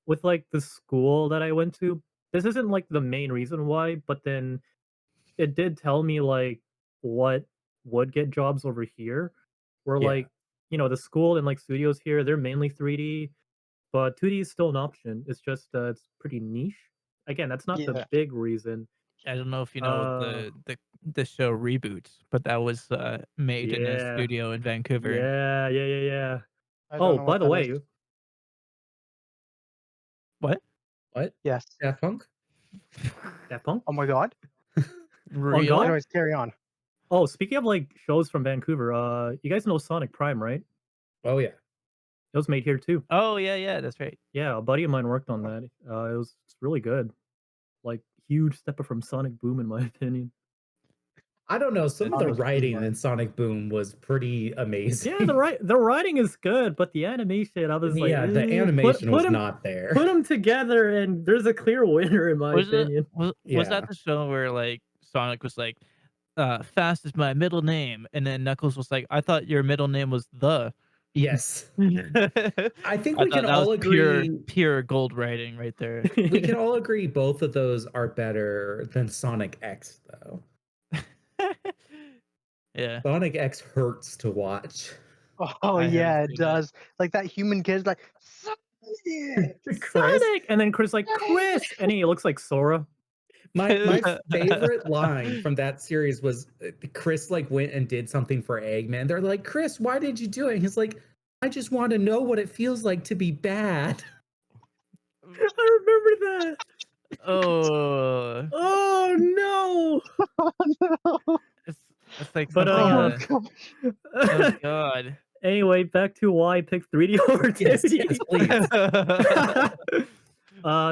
with like the school that I went to, this isn't like the main reason why, but then it did tell me like what would get jobs over here. Where Yeah. like, the school and like studios here, they're mainly 3D, but 2D is still an option. It's just it's pretty niche. Again, that's not the Yeah. big reason. I don't know if you know Uh, the show Reboot, but that was made in a Yeah. studio in Vancouver. Yeah. I don't Oh, know by what the that way, is. What? What? Yes. Daft Punk? Daft Punk? Oh my god. Real? God? Anyways, carry on. Oh, speaking of like shows from Vancouver, you guys know Sonic Prime, right? Oh yeah. It was made here too. Oh yeah, that's right. Yeah, a buddy of mine worked on that. It's really good. Like huge step up from Sonic Boom in my opinion. I don't know. Some of the Honestly, writing like- in Sonic Boom was pretty amazing. Yeah, the writing is good, but the animation, I was like, yeah, the "Eh, animation put was 'em- not there. Put them together, and there's a clear winner in my Was it opinion." was Yeah. that the show where like Sonic was like, "Fast is my middle name," and then Knuckles was like, "I thought your middle name was the." Yes. I I think thought we can that was all agree. pure gold writing right there. We can all agree both of those are better than Sonic X, though. Yeah. Sonic X hurts to watch. Oh I haven't yeah, it seen it. does. Like that human kid's like Sonic! Chris, Sonic, and then Chris like Chris, and he looks like Sora. my favorite line from that series was Chris like went and did something for Eggman. They're like, Chris, why did you do it? And he's like, I just want to know what it feels like to be bad. I remember that. Oh, Oh no! it's like But, something. Oh, Oh God. Anyway, back to why I picked 3D over 2D. Yes, please.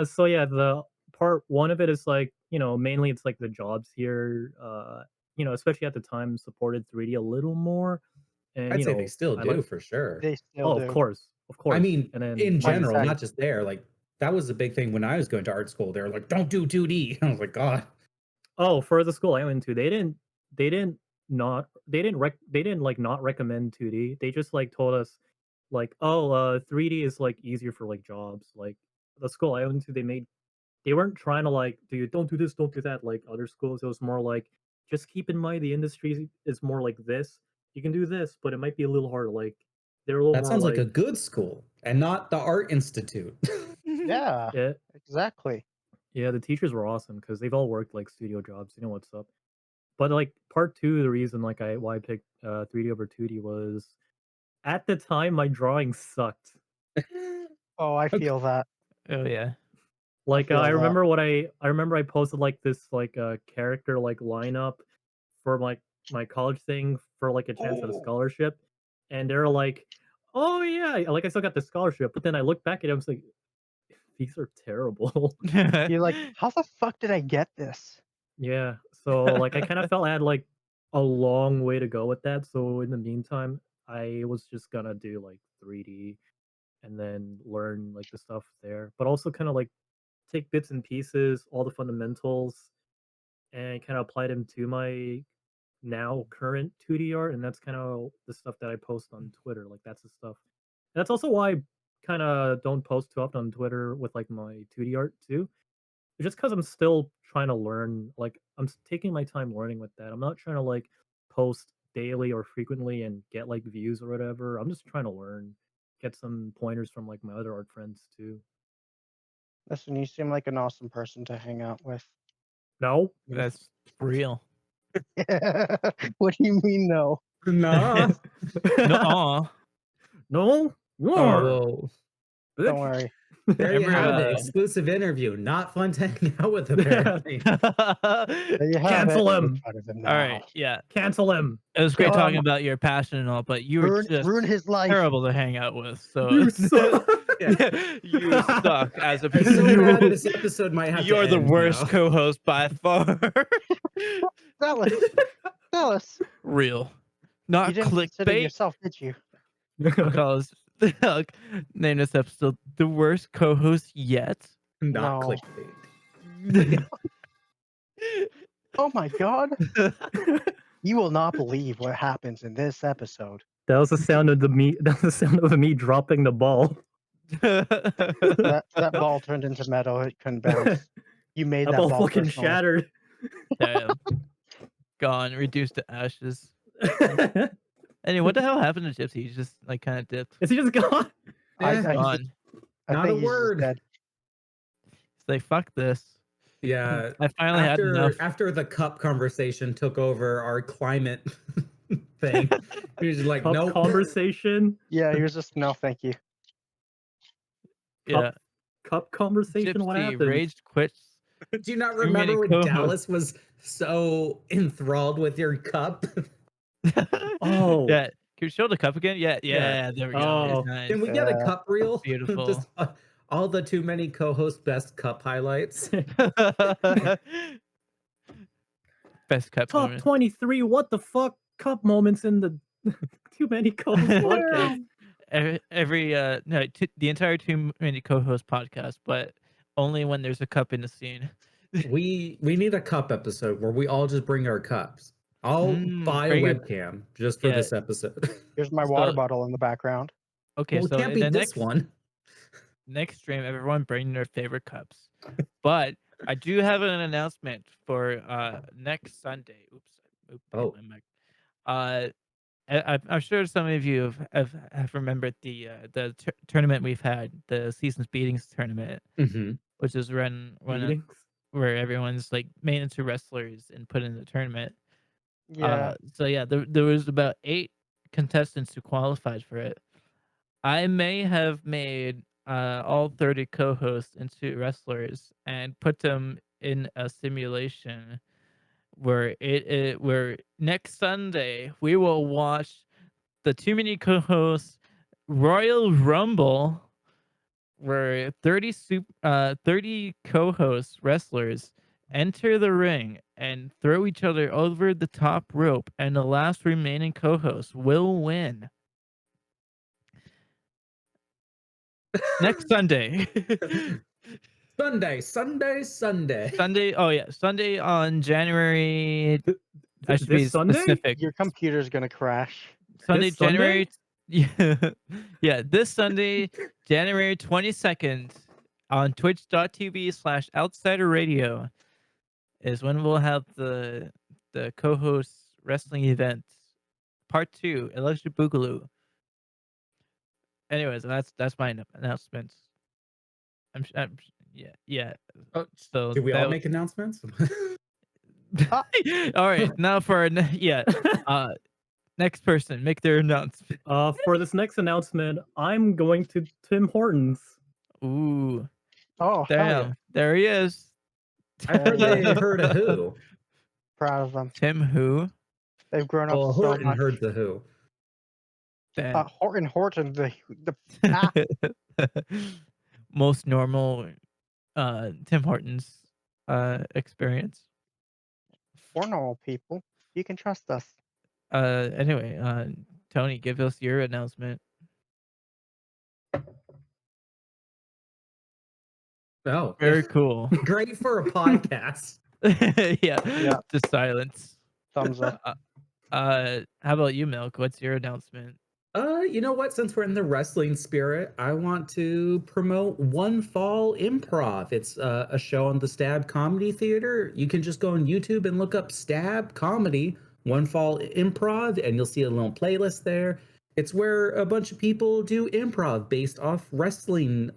So yeah, the part one of it is like, mainly it's like the jobs here, especially at the time supported 3D a little more. And I'd say they still I do like, for sure. they still do. of course. I mean, and then in general, exactly. not just there. Like that was the big thing when I was going to art school. They were like, "Don't do 2D." I was like, "God." oh, for the school I went to, they didn't like not recommend 2D. They just like told us like, oh, 3D is like easier for like jobs. Like the school I went to, they weren't trying to like, dude, don't do this, don't do that, like other schools. It was more like, just keep in mind the industry is more like this. You can do this, but it might be a little harder. Like they're a little That more sounds like a good school and not the art institute. Yeah, yeah, exactly. yeah. The teachers were awesome because they've all worked like studio jobs. You know what's up. But like part two, the reason like why I picked 3D over 2D was at the time my drawing sucked. Oh, I feel that. Oh yeah. Like feel I that. remember I remember I posted like this like character like lineup for like my college thing for like a chance at a Oh. scholarship, and they're like, "Oh yeah," like I still got the scholarship, but then I look back at it, I was like, "These are terrible." You're like, how the fuck did I get this? Yeah, so like I kind of felt I had like a long way to go with that. So in the meantime, I was just gonna do like 3D and then learn like the stuff there, but also kind of like take bits and pieces, all the fundamentals, and kind of apply them to my now current 2D art. And that's kind of the stuff that I post on Twitter. Like that's the stuff. And that's also why I kind of don't post too often on Twitter with like my 2D art too. Just because I'm still trying to learn. Like taking my time learning with that. I'm not trying to like post daily or frequently and get like views or whatever. I'm just trying to learn, get some pointers from like my other art friends too. Listen, you seem like an awesome person to hang out with. No, That's real. What do you mean, no? Nah. No. no, Oh, well, Don't bitch. worry. there you Remember, have it. Exclusive interview. Not fun to hang out with, apparently. There you have Cancel it. him. In front of him All now. right. Yeah. Cancel him. It was great talking Um, about your passion and all, but you were just Ruin his life. terrible to hang out with. So You suck. you suck as a I'm so mad person. this episode might have You're to the end worst now. co-host by far. Dallas. Dallas. Real, You not didn't consider clickbait. yourself, did you? Because name this episode the worst co-host yet. Not No. clickbait. Oh my god. You will not believe what happens in this episode. That was the sound of me. That was the sound of me dropping the ball. That ball turned into metal. It couldn't bounce. You made That that ball ball fucking personal. shattered. Damn. Gone, reduced to ashes. Anyway, what the hell happened to Gypsy? He just like kind of dipped. Is he just gone? Eh, Gone. I Not a think he's just word. dead. It's like fuck this. Yeah. I finally had enough. After the cup conversation took over our climate thing, he was just like, Cup nope. conversation. Yeah, he was just no, thank you. Yeah. Cup conversation. What Gypsy happened? rage quits. Do you not Too many remember when co-hosts. Dallas was so enthralled with your cup? Oh. Yeah. Can you show the cup again? Yeah. Yeah. There we go. Oh. Nice. Can we get a Yeah. cup reel? Beautiful. Just all the too many co-host best cup highlights. Best cup Top moment. 23. What the fuck? Cup moments in the Too Many Co-host podcast. The entire Too Many Co-host podcast, but only when there's a cup in the scene. We need a cup episode where we all just bring our cups. I'll buy a bring your- webcam just for Yeah. this episode. Here's my water bottle in the background. Okay, Well, it so can't in be the this one. next stream, everyone bring their favorite cups. But I do have an announcement for next Sunday. Oops, Oh. my mic. I'm sure some of you have remembered the tournament we've had, the Seasons Beatings tournament, Mm-hmm. which is run Meetings? where everyone's like made into wrestlers and put in the tournament. Yeah. So yeah, there was about 8 contestants who qualified for it. I may have made all 30 co-hosts into wrestlers and put them in a simulation where where next Sunday we will watch the Too Many Co-hosts Royal Rumble, where 30 co-hosts wrestlers enter the ring and throw each other over the top rope, and the last remaining co-host will win. Next Sunday. Sunday. Oh yeah, Sunday on January. I should be This Sunday? specific. Your computer's gonna crash. Sunday, This Sunday? January. Yeah, yeah. This Sunday, January 22nd, on Twitch.tv/Outsider Radio, is when we'll have the co-host wrestling event, part 2, Electric Boogaloo. Anyways, that's my announcement. Yeah. Oh, So do we all make announcements? All right, now for our next person, make their announcement. For this next announcement, I'm going to Tim Hortons. Ooh, Oh, hell yeah. damn, there he is. I heard they heard a who. Proud of them. Tim who? They've grown up Oh, so Horton much. heard the who. Damn. Horton, the Most normal Tim Hortons experience. we're normal people. You can trust us. Anyway, Tony, give us your announcement. Oh, Very cool. great for a podcast. Yeah, just silence. Thumbs up. How about you, Milk? What's your announcement? You know what? Since we're in the wrestling spirit, I want to promote One Fall Improv. It's a show on the Stab Comedy Theater. You can just go on YouTube and look up Stab Comedy, One Fall Improv, and you'll see a little playlist there. It's where a bunch of people do improv based off wrestling,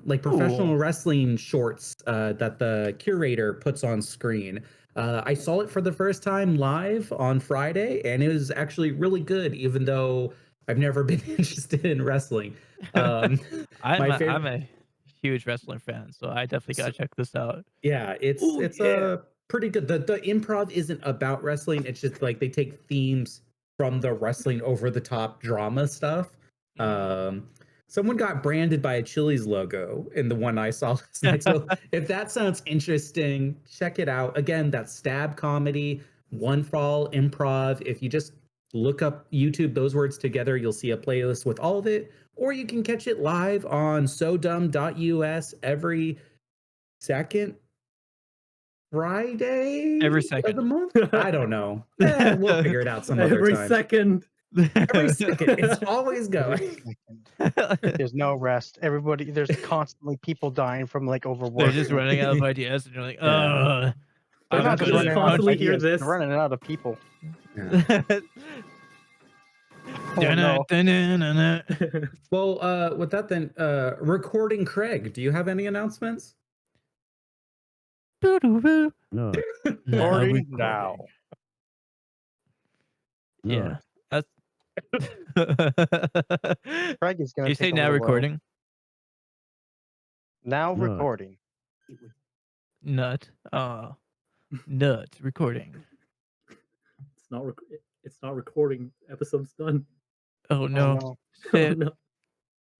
like professional wrestling shorts that the curator puts on screen. I saw it for the first time live on Friday, and it was actually really good, even though I've never been interested in wrestling. I'm a huge wrestling fan, so I definitely gotta check this out. Yeah, it's a pretty good. The improv isn't about wrestling. It's just like they take themes from the wrestling over the top drama stuff. Someone got branded by a Chili's logo in the one I saw last night. So if that sounds interesting, check it out. Again, that's Stab Comedy, One Fall Improv. If you just look up YouTube, those words together, you'll see a playlist with all of it. Or you can catch it live on SoDumb.us every second Friday Every of second the month. I don't know. We'll figure it out some other Every time. second. Every second. It's always going. There's no rest. There's constantly people dying from like overwork. They're just running out of ideas, and you're like, Yeah. They're I'm not good just at running out of constantly hear ideas, this. They're running out of people. Yeah. Oh, no. Well, with that then, recording Craig, do you have any announcements? No. Recording now. Yeah. That's Craig is going you to say now recording? Now No. recording. Nut. Nut recording. It's not recording. Episode's done. Oh no. no. Shit. Oh, no.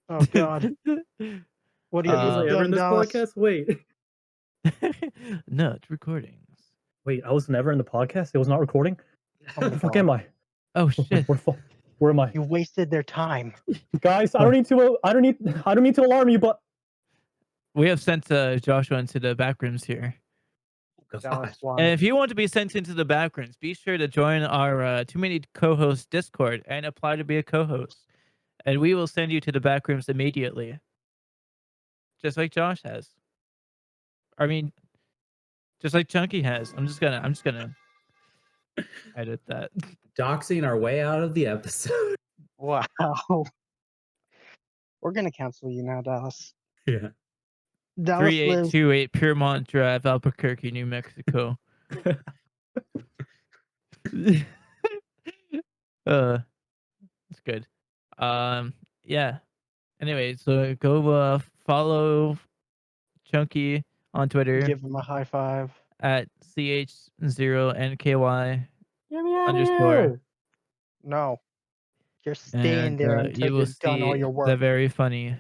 Oh god. What do you Was I have ever in done, this Dallas? podcast? Wait. Nut recordings. Wait, I was never in the podcast. It was not recording. Oh Where my the fuck God. am I? Oh shit! Where am I? You wasted their time. Guys, I don't need to alarm you, but We have sent Joshua into the back rooms here. Dallas, God. why? And if you want to be sent into the back rooms, be sure to join our Too Many Co-hosts Discord and apply to be a co-host. And we will send you to the back rooms immediately. Just like Josh has. I mean, just like Chunky has. I'm just gonna edit that. Doxing our way out of the episode. Wow. We're gonna cancel you now, Dallas. Yeah. Dallas lives. 3828 Piermont Drive, Albuquerque, New Mexico. That's good. Yeah. Anyway, so go follow Chunky on Twitter Give him a high five. at ch0nky _. No. You're staying and there until you will you're done all see your the work. very funny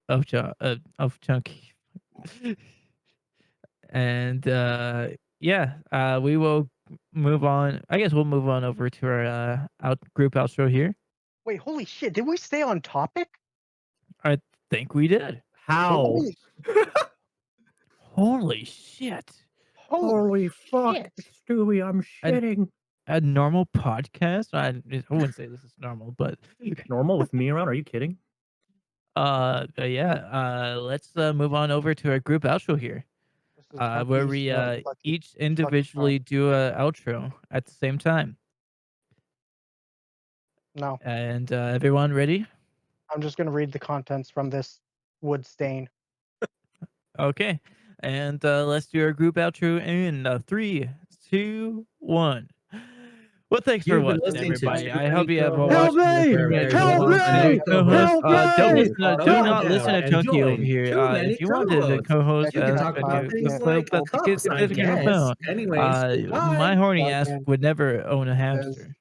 of Chunky. And yeah, we will move on. I guess we'll move on over to our group outro here. Wait, holy shit! Did we stay on topic? I think we did. How? Holy shit! Holy fuck, shit. Stewie, I'm shitting. A normal podcast? I wouldn't say this is normal, but Normal with me around? Are you kidding? yeah. Let's move on over to our group outro here. This is Where Chunky's, we lucky- each individually do a outro at the same time. No, And everyone ready? I'm just gonna read the contents from this wood stain. Okay. And let's do our group outro in 3, 2, 1. Well, thanks for You've been watching, listening to everybody. Too I Many hope you have Co-hosts. watched. Help me! Help me! Help me! Don't listen to, Co-hosts. do not Calm listen to down. Chunky over Enjoy. here. Too many If you wanted to co-host, You can talk Chunky, about things like cups, I guess. Anyways, my horny bye. ass would never own a hamster.